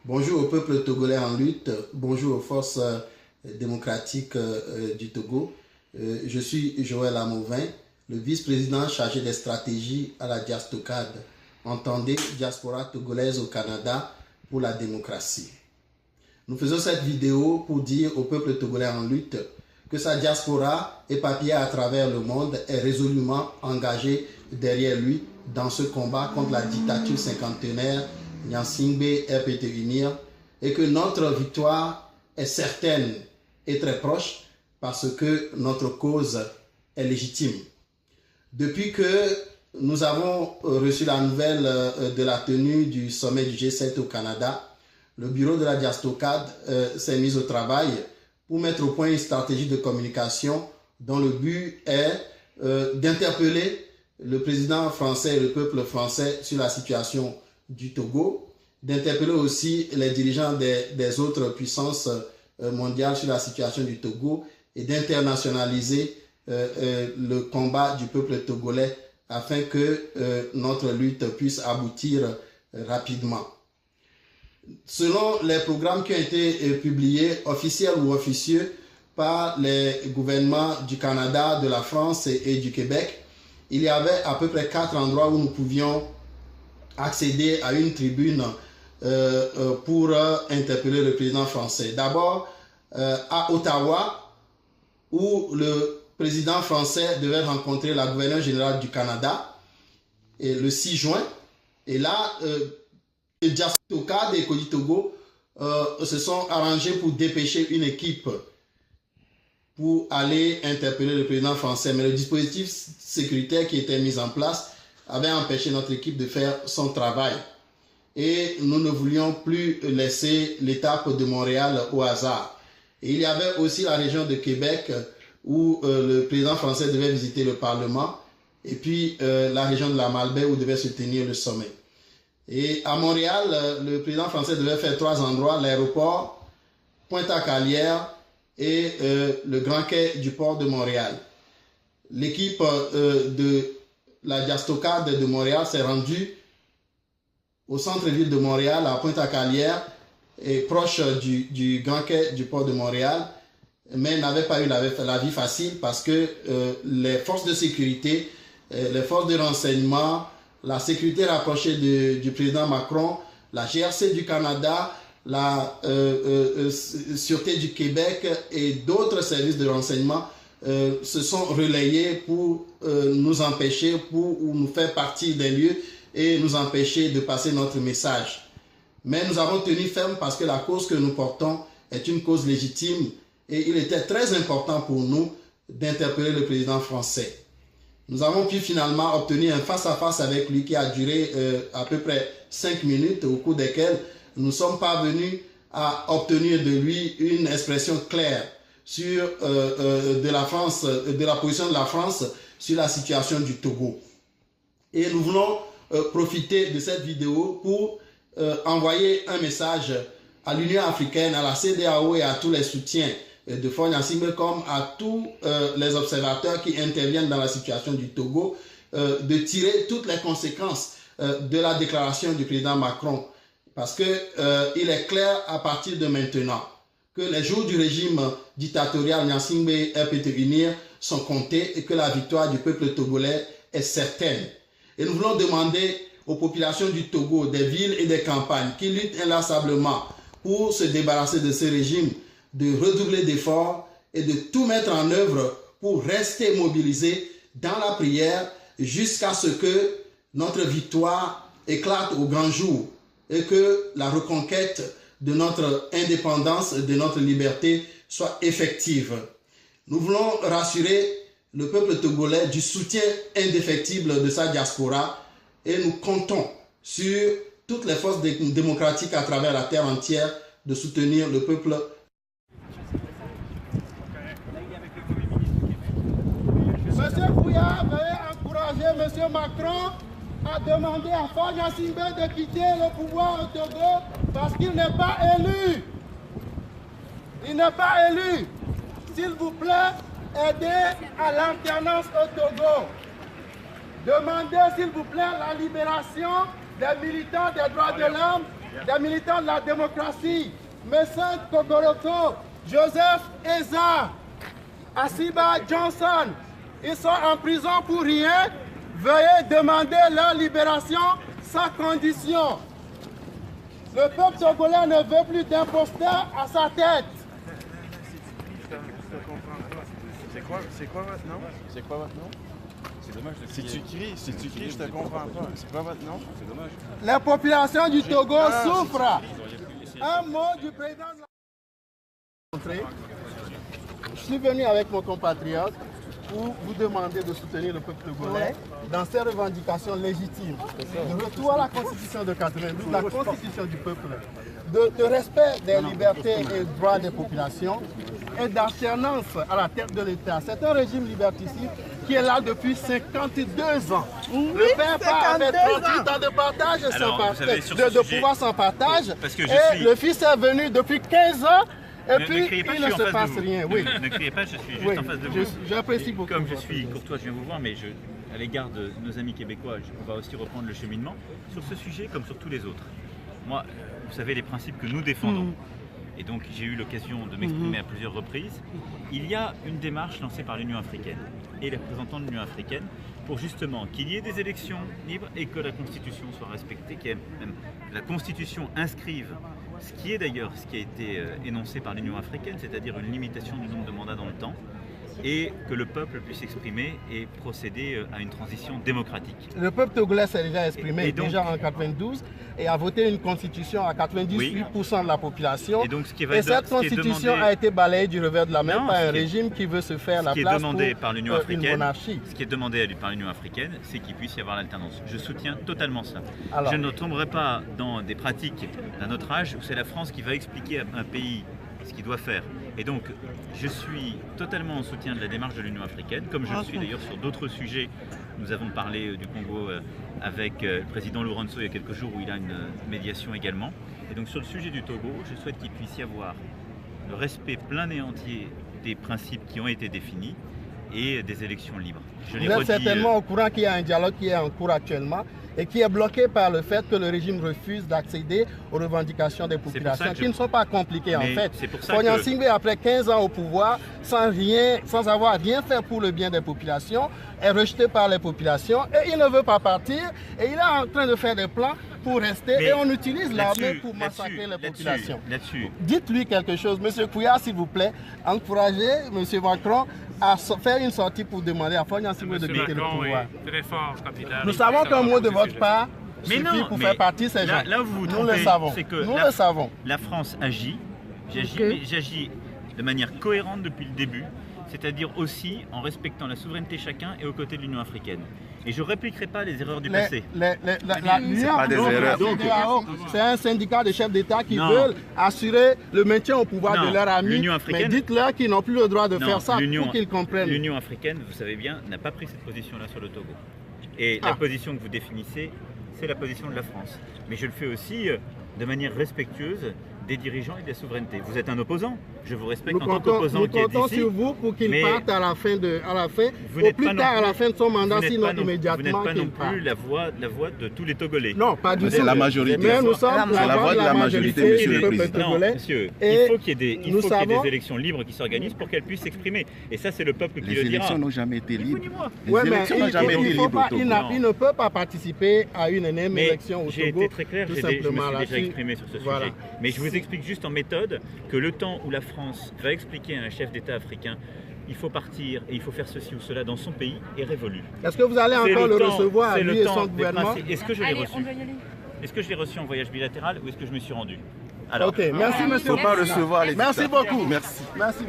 Bonjour au peuple togolais en lutte, bonjour aux forces démocratiques du Togo. Je suis Joël Amouvin, le vice-président chargé des stratégies à la Diastocad, entendez Diaspora togolaise au Canada pour la démocratie. Nous faisons cette vidéo pour dire au peuple togolais en lutte que sa diaspora éparpillée à travers le monde est résolument engagée derrière lui dans ce combat contre la dictature cinquantenaire Gnassingbé RPT Unir et que notre victoire est certaine et très proche parce que notre cause est légitime. Depuis que nous avons reçu la nouvelle de la tenue du sommet du G7 au Canada, le bureau de la Diastocad s'est mis au travail pour mettre au point une stratégie de communication dont le but est d'interpeller le président français et le peuple français sur la situation du Togo, d'interpeller aussi les dirigeants des autres puissances mondiales sur la situation du Togo et d'internationaliser le combat du peuple togolais afin que notre lutte puisse aboutir rapidement. Selon les programmes qui ont été publiés, officiels ou officieux, par les gouvernements du Canada, de la France et du Québec, il y avait à peu près 4 endroits où nous pouvions accéder à une tribune pour interpeller le président français. D'abord, à Ottawa, où le président français devait rencontrer la gouverneure générale du Canada et le 6 juin. Et là, Diastocad et Kodi Togo se sont arrangés pour dépêcher une équipe pour aller interpeller le président français. Mais le dispositif sécuritaire qui était mis en place avait empêché notre équipe de faire son travail. Et nous ne voulions plus laisser l'étape de Montréal au hasard. Et il y avait aussi la région de Québec où le président français devait visiter le Parlement et puis la région de la Malbaie où devait se tenir le sommet. Et à Montréal, le président français devait faire 3 endroits, l'aéroport, Pointe-à-Calière et le Grand Quai du port de Montréal. L'équipe de la Diastocad de Montréal s'est rendue au centre-ville de Montréal, à Pointe-à-Calière, et proche du Grand Quai du port de Montréal, mais n'avait pas eu la vie facile parce que les forces de sécurité, les forces de renseignement, la sécurité rapprochée du président Macron, la GRC du Canada, la Sûreté du Québec et d'autres services de renseignement se sont relayés pour nous empêcher, pour nous faire partir des lieux et nous empêcher de passer notre message. Mais nous avons tenu ferme parce que la cause que nous portons est une cause légitime et il était très important pour nous d'interpeller le président français. Nous avons pu finalement obtenir un face-à-face avec lui qui a duré à peu près 5 minutes, au cours desquelles nous sommes parvenus à obtenir de lui une expression claire sur de la position de la France sur la situation du Togo. Et nous voulons profiter de cette vidéo pour envoyer un message à l'Union africaine, à la CEDEAO et à tous les soutiens de Faure Gnassingbé comme à tous les observateurs qui interviennent dans la situation du Togo, de tirer toutes les conséquences de la déclaration du président Macron. Parce qu'il est clair à partir de maintenant que les jours du régime dictatorial Gnassingbé RPT Unir sont comptés et que la victoire du peuple togolais est certaine. Et nous voulons demander aux populations du Togo, des villes et des campagnes qui luttent inlassablement pour se débarrasser de ce régime, de redoubler d'efforts et de tout mettre en œuvre pour rester mobilisés dans la prière jusqu'à ce que notre victoire éclate au grand jour et que la reconquête de notre indépendance, de notre liberté soit effective. Nous voulons rassurer le peuple togolais du soutien indéfectible de sa diaspora et nous comptons sur toutes les forces démocratiques à travers la terre entière de soutenir le peuple. Monsieur Couillard, veuillez encourager Monsieur Macron à demander à Faure Gnassingbé de quitter le pouvoir au Togo parce qu'il n'est pas élu. Il n'est pas élu. S'il vous plaît, aidez à l'alternance au Togo. Demandez s'il vous plaît la libération des militants des droits de l'homme des militants de la démocratie, Messin Kokoroko, Joseph Eza, Asiba Johnson, ils sont en prison pour rien. Veuillez demander leur libération sans condition. Le peuple togolais ne veut plus d'imposteur à sa tête. C'est quoi votre nom? C'est quoi votre nom? C'est dommage de crier. Si tu cries, je te comprends pas. C'est quoi votre nom? C'est dommage. La population du Togo souffre. Un mot du président de la... Je suis venu avec mon compatriote pour vous demander de soutenir le peuple togolais dans ses revendications légitimes. De retour à la Constitution de 92, la Constitution du peuple, de respect des libertés et droits des populations et d'alternance à la tête de l'État. C'est un régime liberticide qui est là depuis 52 ans. Le père part avec 38 ans de partage et sans partage, de pouvoir sans partage. Et le fils est venu depuis 15 ans. Et puis, il ne se passe rien. Oui. Ne criez pas, je suis juste en face de vous. J'apprécie beaucoup. Comme je suis courtois, je viens vous voir, mais à l'égard de nos amis québécois, on va aussi reprendre le cheminement sur ce sujet comme sur tous les autres. Moi, vous savez les principes que nous défendons. Et donc, j'ai eu l'occasion de m'exprimer à plusieurs reprises. Il y a une démarche lancée par l'Union africaine et les représentants de l'Union africaine pour justement qu'il y ait des élections libres et que la Constitution soit respectée, que la Constitution inscrive ce qui est d'ailleurs ce qui a été énoncé par l'Union africaine, c'est-à-dire une limitation du nombre de mandats dans le temps, et que le peuple puisse s'exprimer et procéder à une transition démocratique. Le peuple togolais s'est déjà exprimé déjà en 92 et a voté une constitution à 98% de la population. Et, donc, cette constitution a été balayée du revers de la main par un régime qui veut se faire la place pour une monarchie. Ce qui est demandé par l'Union africaine, c'est qu'il puisse y avoir l'alternance. Je soutiens totalement cela. Alors, je ne tomberai pas dans des pratiques d'un autre âge où c'est la France qui va expliquer à un pays ce qu'il doit faire. Et donc, je suis totalement en soutien de la démarche de l'Union africaine, comme je le suis d'ailleurs sur d'autres sujets. Nous avons parlé du Congo avec le président Lourenço il y a quelques jours où il a une médiation également. Et donc sur le sujet du Togo, je souhaite qu'il puisse y avoir le respect plein et entier des principes qui ont été définis et des élections libres. Vous êtes certainement au courant qu'il y a un dialogue qui est en cours actuellement et qui est bloqué par le fait que le régime refuse d'accéder aux revendications des populations, qui ne sont pas compliquées en fait. Fognan Singbe, après 15 ans au pouvoir, sans avoir rien fait pour le bien des populations, est rejeté par les populations et il ne veut pas partir et il est en train de faire des plans pour rester et on utilise l'armée pour massacrer les populations. Dites-lui quelque chose, M. Kouya, s'il vous plaît, encouragez M. Macron à faire une sortie pour demander à Fognan Singbe de quitter le pouvoir. Très fort, capitaine. Nous savons qu'un mot de votre part suffit pour faire partie de ces gens. Là, vous vous trompez, nous le savons. Nous le savons. La France agit, j'agis de manière cohérente depuis le début, c'est-à-dire aussi en respectant la souveraineté de chacun et aux côtés de l'Union africaine. Et je ne répliquerai pas les erreurs du passé. C'est un syndicat de chefs d'État qui veulent assurer le maintien au pouvoir de leurs amis. Mais dites-leur qu'ils n'ont plus le droit de faire ça pour qu'ils comprennent. L'Union africaine, vous savez bien, n'a pas pris cette position-là sur le Togo. Et la position que vous définissez, c'est la position de la France. Mais je le fais aussi de manière respectueuse des dirigeants et de la souveraineté. Vous êtes un opposant, je vous respecte en tant qu'opposant qui est ici. Nous comptons sur vous pour qu'il parte à la fin, au plus tard à la fin de son mandat, sinon immédiatement qu'il parte. Vous n'êtes pas non plus la voix de tous les Togolais. Non, pas du tout. C'est la majorité. Mais nous sommes la voix de la majorité du peuple togolais. Monsieur, il faut qu'il y ait des élections libres qui s'organisent pour qu'elles puissent s'exprimer. Et ça, c'est le peuple qui le dira. Les élections n'ont jamais été libres. Oui, mais il ne peut pas participer à une énième élection au Togo. J'ai été très clair, je me suis déjà exprimé sur ce sujet. Mais je vous explique juste en méthode que le temps où la France va expliquer à un chef d'État africain il faut partir et il faut faire ceci ou cela dans son pays est révolu. Est-ce que vous allez encore le recevoir, lui et son gouvernement? Est-ce que je l'ai reçu? Est-ce que je l'ai reçu en voyage bilatéral ou est-ce que je me suis rendu? Alors, ok, merci monsieur. Il ne faut pas recevoir les Merci beaucoup. Merci. Merci.